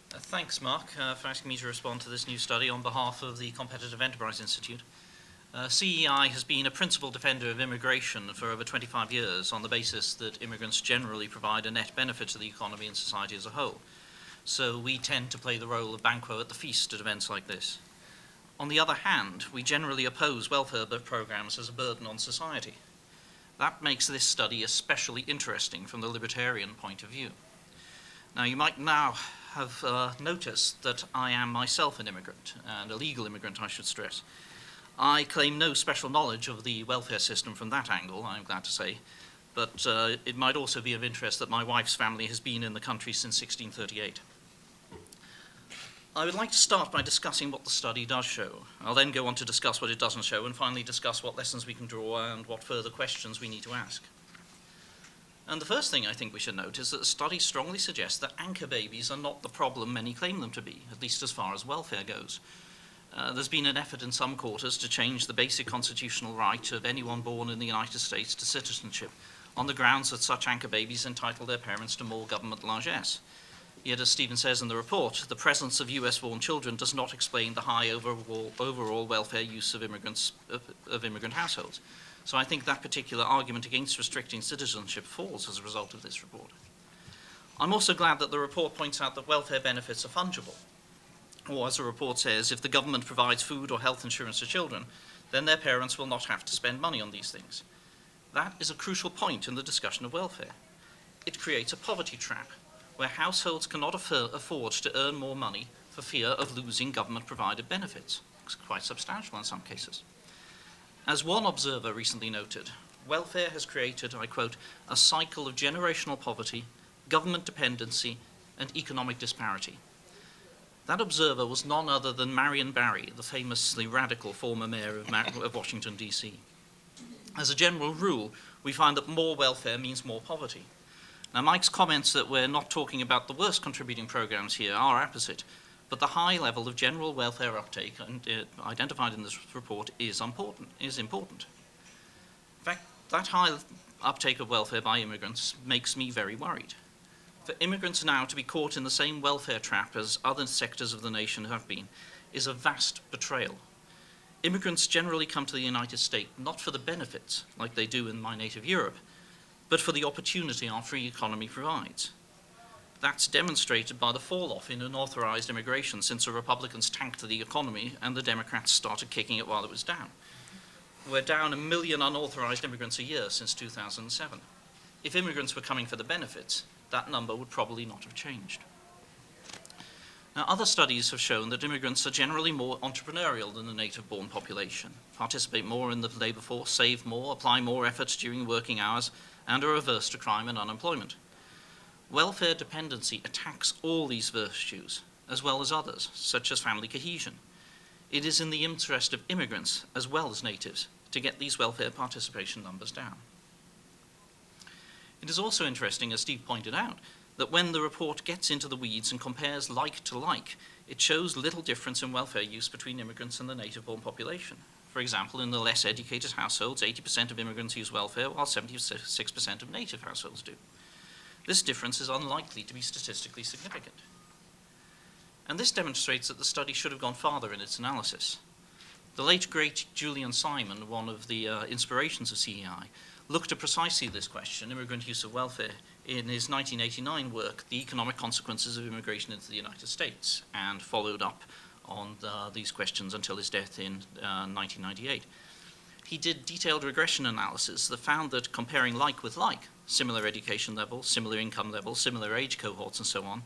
Thanks, Mark, for asking me to respond to this new study on behalf of the Competitive Enterprise Institute. CEI has been a principal defender of immigration for over 25 years on the basis that immigrants generally provide a net benefit to the economy and society as a whole. So we tend to play the role of banquo at the feast at events like this. On the other hand, we generally oppose welfare programs as a burden on society. That makes this study especially interesting from the libertarian point of view. Now, you might now have noticed that I am myself an immigrant, and a legal immigrant, I should stress. I claim no special knowledge of the welfare system from that angle, I'm glad to say, but it might also be of interest that my wife's family has been in the country since 1638. I would like to start by discussing what the study does show. I'll then go on to discuss what it doesn't show, and finally discuss what lessons we can draw and what further questions we need to ask. And the first thing I think we should note is that the study strongly suggests that anchor babies are not the problem many claim them to be, at least as far as welfare goes. There's been an effort in some quarters to change the basic constitutional right of anyone born in the United States to citizenship on the grounds that such anchor babies entitle their parents to more government largesse. Yet, as Stephen says in the report, the presence of US-born children does not explain the high overall welfare use of immigrant households. So I think that particular argument against restricting citizenship falls as a result of this report. I'm also glad that the report points out that welfare benefits are fungible. Or, as the report says, if the government provides food or health insurance to children, then their parents will not have to spend money on these things. That is a crucial point in the discussion of welfare. It creates a poverty trap, where households cannot afford to earn more money for fear of losing government-provided benefits. It's quite substantial in some cases. As one observer recently noted, welfare has created, I quote, a cycle of generational poverty, government dependency, and economic disparity. That observer was none other than Marion Barry, the famously radical former mayor of Washington, D.C. As a general rule, we find that more welfare means more poverty. Now, Mike's comments that we're not talking about the worst contributing programs here are apposite, but the high level of general welfare uptake identified in this report is important. In fact, that high uptake of welfare by immigrants makes me very worried. For immigrants now to be caught in the same welfare trap as other sectors of the nation have been is a vast betrayal. Immigrants generally come to the United States not for the benefits, like they do in my native Europe, but for the opportunity our free economy provides. That's demonstrated by the fall-off in unauthorized immigration since the Republicans tanked the economy and the Democrats started kicking it while it was down. We're down 1 million unauthorized immigrants a year since 2007. If immigrants were coming for the benefits, that number would probably not have changed. Now, other studies have shown that immigrants are generally more entrepreneurial than the native-born population, participate more in the labor force, save more, apply more efforts during working hours, and are averse to crime and unemployment. Welfare dependency attacks all these virtues, as well as others, such as family cohesion. It is in the interest of immigrants, as well as natives, to get these welfare participation numbers down. It is also interesting, as Steve pointed out, that when the report gets into the weeds and compares like to like, it shows little difference in welfare use between immigrants and the native-born population. For example, in the less educated households, 80% of immigrants use welfare, while 76% of native households do. This difference is unlikely to be statistically significant. And this demonstrates that the study should have gone farther in its analysis. The late, great Julian Simon, one of the inspirations of CEI, looked at precisely this question, immigrant use of welfare, in his 1989 work, The Economic Consequences of Immigration into the United States, and followed up on these questions until his death in 1998. He did detailed regression analysis that found that comparing like with like, similar education level, similar income level, similar age cohorts, and so on,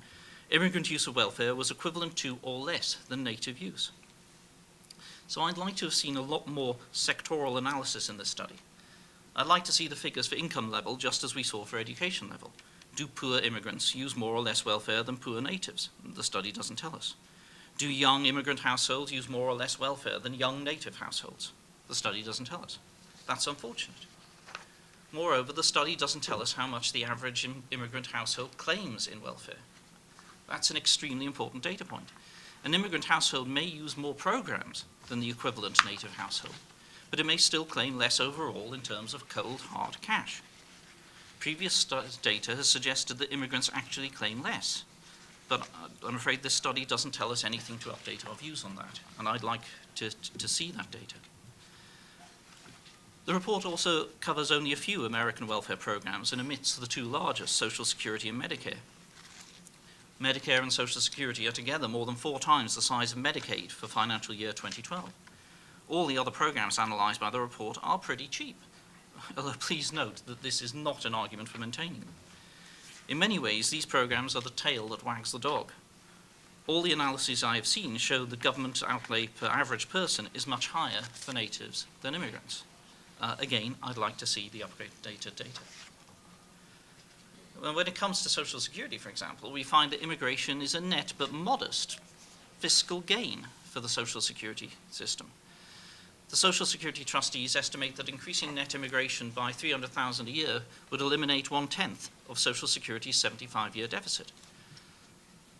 immigrant use of welfare was equivalent to or less than native use. So I'd like to have seen a lot more sectoral analysis in this study. I'd like to see the figures for income level just as we saw for education level. Do poor immigrants use more or less welfare than poor natives? The study doesn't tell us. Do young immigrant households use more or less welfare than young native households? The study doesn't tell us. That's unfortunate. Moreover, the study doesn't tell us how much the average immigrant household claims in welfare. That's an extremely important data point. An immigrant household may use more programs than the equivalent native household, but it may still claim less overall in terms of cold, hard cash. Previous data has suggested that immigrants actually claim less. But I'm afraid this study doesn't tell us anything to update our views on that, and I'd like to see that data. The report also covers only a few American welfare programs and omits the two largest, Social Security and Medicare. Medicare and Social Security are together more than 4 times the size of Medicaid for financial year 2012. All the other programs analysed by the report are pretty cheap, although please note that this is not an argument for maintaining them. In many ways, these programs are the tail that wags the dog. All the analyses I have seen show the government outlay per average person is much higher for natives than immigrants. Again, I'd like to see the updated data. When it comes to Social Security, for example, we find that immigration is a net but modest fiscal gain for the Social Security system. The Social Security trustees estimate that increasing net immigration by 300,000 a year would eliminate 1/10 of Social Security's 75-year deficit.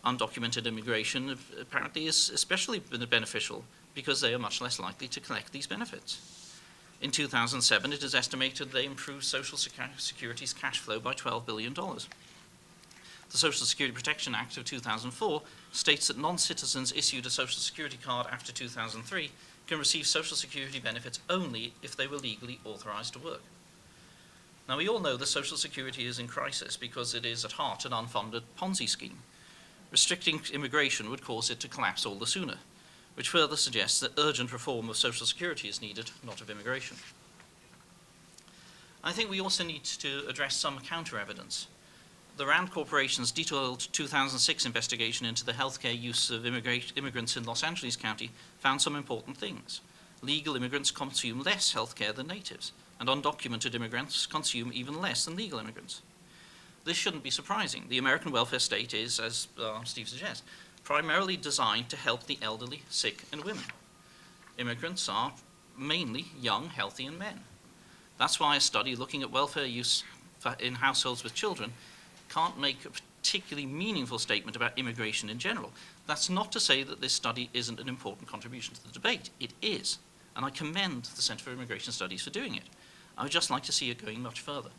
Undocumented immigration apparently is especially beneficial because they are much less likely to collect these benefits. In 2007, it is estimated they improved Social Security's cash flow by $12 billion. The Social Security Protection Act of 2004 states that non-citizens issued a Social Security card after 2003 can receive Social Security benefits only if they were legally authorized to work. Now, we all know that Social Security is in crisis because it is at heart an unfunded Ponzi scheme. Restricting immigration would cause it to collapse all the sooner, which further suggests that urgent reform of Social Security is needed, not of immigration. I think we also need to address some counter-evidence. The Rand Corporation's detailed 2006 investigation into the healthcare use of immigrants in Los Angeles County found some important things. Legal immigrants consume less healthcare than natives, and undocumented immigrants consume even less than legal immigrants. This shouldn't be surprising. The American welfare state is, as Steve suggests, primarily designed to help the elderly, sick, and women. Immigrants are mainly young, healthy, and men. That's why a study looking at welfare use in households with children can't make a particularly meaningful statement about immigration in general. That's not to say that this study isn't an important contribution to the debate. It is, and I commend the Center for Immigration Studies for doing it. I would just like to see it going much further.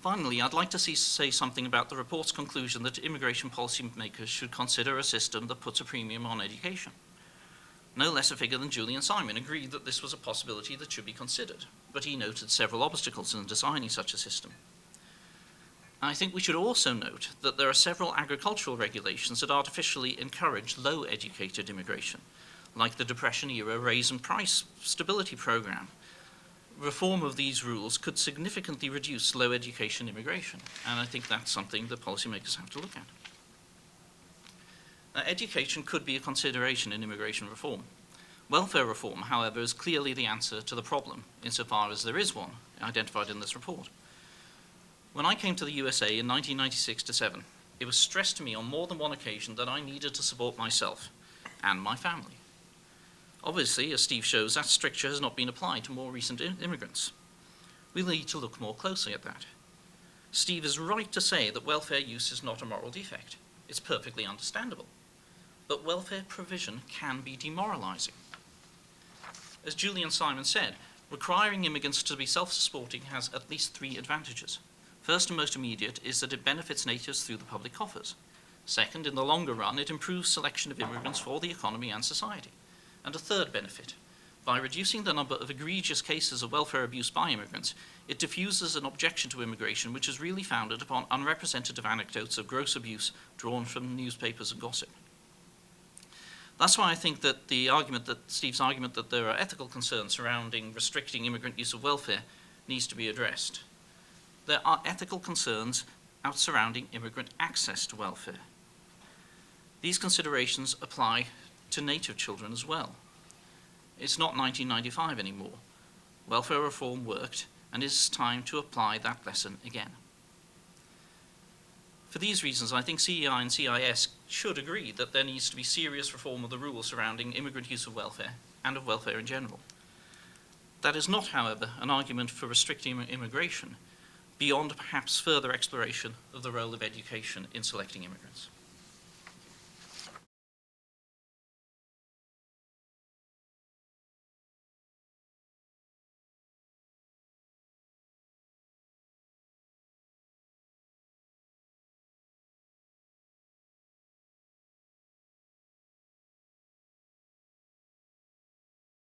Finally, I'd like to say something about the report's conclusion that immigration policymakers should consider a system that puts a premium on education. No less a figure than Julian Simon agreed that this was a possibility that should be considered, but he noted several obstacles in designing such a system. I think we should also note that there are several agricultural regulations that artificially encourage low-educated immigration, like the Depression-era Raise and Price Stability Program. Reform of these rules could significantly reduce low-education immigration, and I think that's something that policymakers have to look at. Now, education could be a consideration in immigration reform. Welfare reform, however, is clearly the answer to the problem, insofar as there is one identified in this report. When I came to the USA in 1996-7, it was stressed to me on more than one occasion that I needed to support myself and my family. Obviously, as Steve shows, that stricture has not been applied to more recent immigrants. We'll need to look more closely at that. Steve is right to say that welfare use is not a moral defect. It's perfectly understandable. But welfare provision can be demoralizing. As Julian Simon said, requiring immigrants to be self-supporting has at least 3 advantages. First and most immediate is that it benefits natives through the public coffers. Second, in the longer run, it improves selection of immigrants for the economy and society. And a third benefit, by reducing the number of egregious cases of welfare abuse by immigrants, it diffuses an objection to immigration which is really founded upon unrepresentative anecdotes of gross abuse drawn from newspapers and gossip. That's why I think that Steve's argument that there are ethical concerns surrounding restricting immigrant use of welfare needs to be addressed. There are ethical concerns surrounding immigrant access to welfare. These considerations apply to native children as well. It's not 1995 anymore. Welfare reform worked, and it's time to apply that lesson again. For these reasons, I think CEI and CIS should agree that there needs to be serious reform of the rules surrounding immigrant use of welfare and of welfare in general. That is not, however, an argument for restricting immigration beyond perhaps further exploration of the role of education in selecting immigrants.